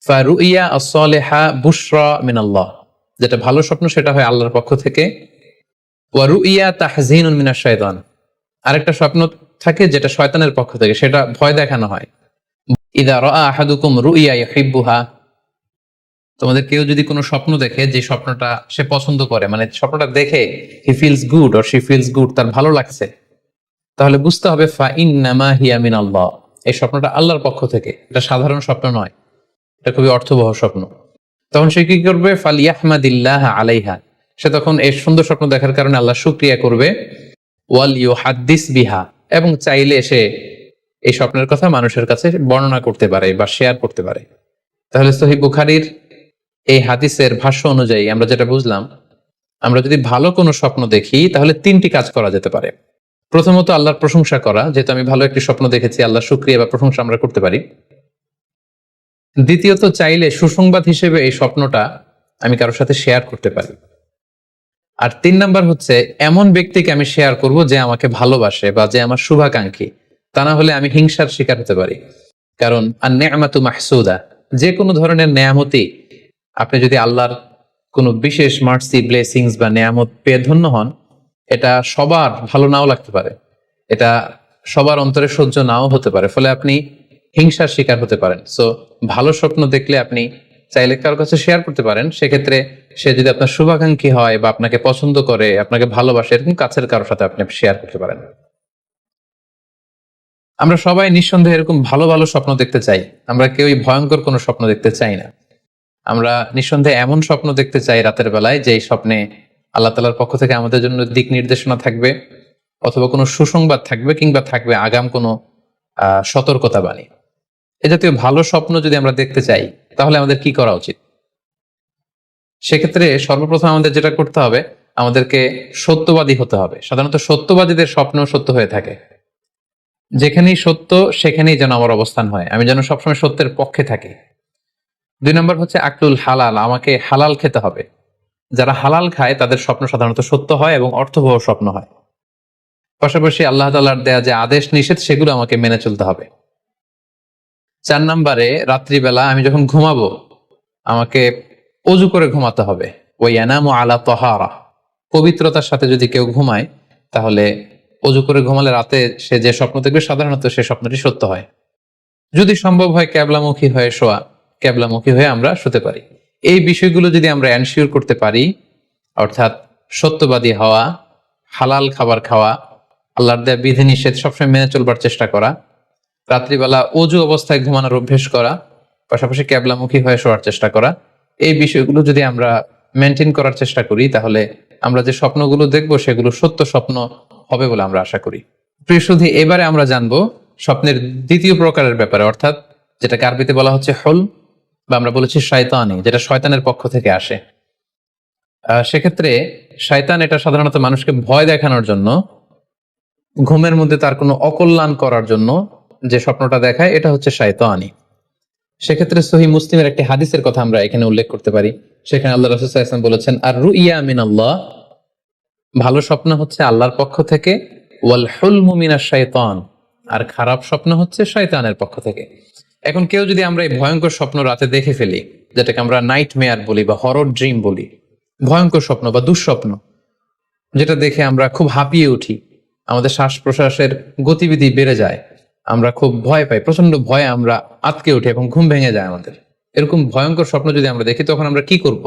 ফারুইয়া আস-সালিহা বুশরা মিনাল্লাহ, যেটা ভালো স্বপ্ন সেটা হয় আল্লাহর পক্ষ থেকে। ওয়া রুইয়া তাহজিনুন মিনাশ শাইতান, আরেকটা স্বপ্ন থাকে যেটা শয়তানের পক্ষ থেকে, সেটা ভয় দেখানো হয়। ইযা রাআ আহাদুকুম রুইয়া ইউহিব্বুহা, তোমাদের কেউ যদি কোনো স্বপ্ন দেখে যে স্বপ্নটা সে পছন্দ করে, মানে স্বপ্নটা দেখে he feels good or she feels good, তার ভালো লাগছে, তাহলে বুঝতে হবে ফা ইন্নামা হিয়া মিনাল্লাহ, এই স্বপ্নটা আল্লাহর পক্ষ থেকে, এটা সাধারণ স্বপ্ন নয়, এটা খুবই অর্থবহ স্বপ্ন। তখন সে কি করবে? ফালিয়াহমাদিল্লাহ আলাইহা, সে তখন এই সুন্দর স্বপ্ন দেখার কারণে আল্লাহ শুকরিয়া করবে। ওয়াল ইউহাদ্দিস বিহা, এবং চাইলে সে এই স্বপ্নের কথা মানুষের কাছে বর্ণনা করতে পারে বা শেয়ার করতে পারে। তাহলে সহিহ বুখারীর এই হাদিসের ভাষ্য অনুযায়ী আমরা যেটা বুঝলাম, আমরা যদি ভালো কোনো স্বপ্ন দেখি তাহলে তিনটি কাজ করা যেতে পারে। প্রথমত আল্লাহর প্রশংসা করা, যেহেতু আমি ভালো একটি স্বপ্ন দেখেছি, আল্লাহ শুকরিয়া বা প্রশংসা আমরা করতে পারি। দ্বিতীয়ত চাইলে সুসংবাদ হিসেবে এই স্বপ্নটা আমি কারোর সাথে শেয়ার করতে পারি। আর 3 নাম্বার হচ্ছে এমন ব্যক্তিকে আমি শেয়ার করব যে আমাকে ভালোবাসে বা যে আমার শুভাকাঙ্ক্ষী, তা না হলে আমি হিংসার শিকার হতে পারি। কারণ আন-নি'মাতু মাহসুদা, যে কোনো ধরনের নেয়ামতি, আপনি যদি আল্লাহর কোনো বিশেষ মার্সি, ব্লেসিংস বা নেয়ামত পেয়ে ধন্য হন, এটা সবার ভালো নাও লাগতে পারে, এটা সবার অন্তরে সহ্য নাও হতে পারে, ফলে আপনি হিংসার শিকার হতে পারেন। সো ভালো স্বপ্ন দেখলে আপনি চাইলে কারোর কাছে শেয়ার করতে পারেন। সেক্ষেত্রে সে যদি আপনার শুভাকাঙ্ক্ষী হয় বা আপনাকে পছন্দ করে, আপনাকে ভালোবাসে, এরকম কাছের কারোর সাথে আপনি শেয়ার করতে পারেন। আমরা সবাই নিঃসন্দেহে এরকম ভালো ভালো স্বপ্ন দেখতে চাই, আমরা কেউই ভয়ঙ্কর কোনো স্বপ্ন দেখতে চাই না। আমরা নিঃসন্দেহে এমন স্বপ্ন দেখতে চাই রাতের বেলায় যে স্বপ্নে আল্লাহ তাআলার পক্ষ থেকে আমাদের জন্য দিক নির্দেশনা থাকবে, অথবা কোনো সুসংবাদ থাকবে, কিংবা থাকবে আগাম কোনো সতর্কতা বাণী। এ জাতীয় ভালো স্বপ্ন যদি আমরা দেখতে চাই তাহলে আমাদের কি করা উচিত? সেক্ষেত্রে সর্বপ্রথম আমাদের যেটা করতে হবে, আমাদেরকে সত্যবাদী হতে হবে। সাধারণত সত্যবাদীদের স্বপ্ন সত্য হয়ে থাকে। যেখানেই সত্য সেখানেই যেন আমার অবস্থান হয়, আমি যেন সবসময় সত্যের পক্ষে থাকি। 2 নম্বর হচ্ছে আকলুল হালাল, আমাকে হালাল খেতে হবে। যারা হালাল খায় তাদের স্বপ্ন সাধারণত সত্য হয় এবং অর্থবহ স্বপ্ন হয়। পাশাপাশি আল্লাহ তাআলার দেয়া যে আদেশ নিষেধ সেগুলো আমাকে মেনে চলতে হবে। 4 নম্বরে রাত্রিবেলা আমি যখন ঘুমাবো আমাকে অজু করে ঘুমাতে হবে। ওয়ায়ানামু আলা তাহারা, পবিত্রতার সাথে যদি কেউ ঘুমায় তাহলে অজু করে ঘুমালে রাতে সে যে স্বপ্ন দেখবে সাধারণত সে স্বপ্নটি সত্য হয়। যদি সম্ভব হয় ক্যাবলামুখী হয়ে শোয়া, ক্যাবলামুখী হয়ে আমরা শুতে পারি। এই বিষয়গুলো যদি আমরা এনশিওর করতে পারি, অর্থাৎ সত্যবাদী হওয়া, হালাল খাবার খাওয়া, আল্লাহর দেয়া বিধিনিষেধ সবসময় মেনে চলবার চেষ্টা করা, রাত্রিবেলা অজু অবস্থায় ঘুমানোর অভ্যেস করা, পাশাপাশি ক্যাবলামুখী হয়ে শোয়ার চেষ্টা করা, এই বিষয়গুলো যদি আমরা মেনটেন করার চেষ্টা করি তাহলে আমরা যে স্বপ্নগুলো দেখব সেগুলো সত্য স্বপ্ন হবে বলে আমরা আশা করি। প্রিয় সুধী, এবারে আমরা জানবো স্বপ্নের দ্বিতীয় প্রকারের ব্যাপারে, অর্থাৎ যেটাকে আরবিতে বলা হচ্ছে হল, বা আমরা বলেছি শয়তানি, যেটা শয়তানের পক্ষ থেকে আসে। সেক্ষেত্রে শয়তান এটা সাধারণত মানুষকে ভয় দেখানোর জন্য, ঘুমের মধ্যে তার কোনো অকল্যাণ করার জন্য যে স্বপ্নটা দেখায়, এটা হচ্ছে শয়তানি। সেক্ষেত্রে সহিহ মুসলিমের একটি হাদিসের কথা আমরা এখানে উল্লেখ করতে পারি। সেখানে আল্লাহ রাসূল সাল্লাল্লাহু আলাইহি ওয়াসাল্লাম বলেছেন, আর রুইয়া মিনাল্লাহ, ভালো স্বপ্ন হচ্ছে আল্লাহর পক্ষ থেকে, ওয়াল হুলমু মিনাশ শাইতান, আর খারাপ স্বপ্ন হচ্ছে শয়তানের পক্ষ থেকে। এখন কেউ যদি আমরা এই ভয়ঙ্কর স্বপ্ন রাতে দেখে ফেলি, যেটাকে আমরা নাইট মেয়ার বলি বা হরর ড্রিম বলি, ভয়ঙ্কর স্বপ্ন বা দুঃস্বপ্ন, যেটা দেখে আমরা খুব হাঁপিয়ে উঠি, আমাদের শ্বাস প্রশ্বাসের গতিবিধি বেড়ে যায়, আমরা খুব ভয় পাই, প্রচন্ড ভয়ে আমরা আটকে উঠি এবং ঘুম ভেঙে যায় আমাদের, এরকম ভয়ঙ্কর স্বপ্ন যদি আমরা দেখি তখন আমরা কি করব?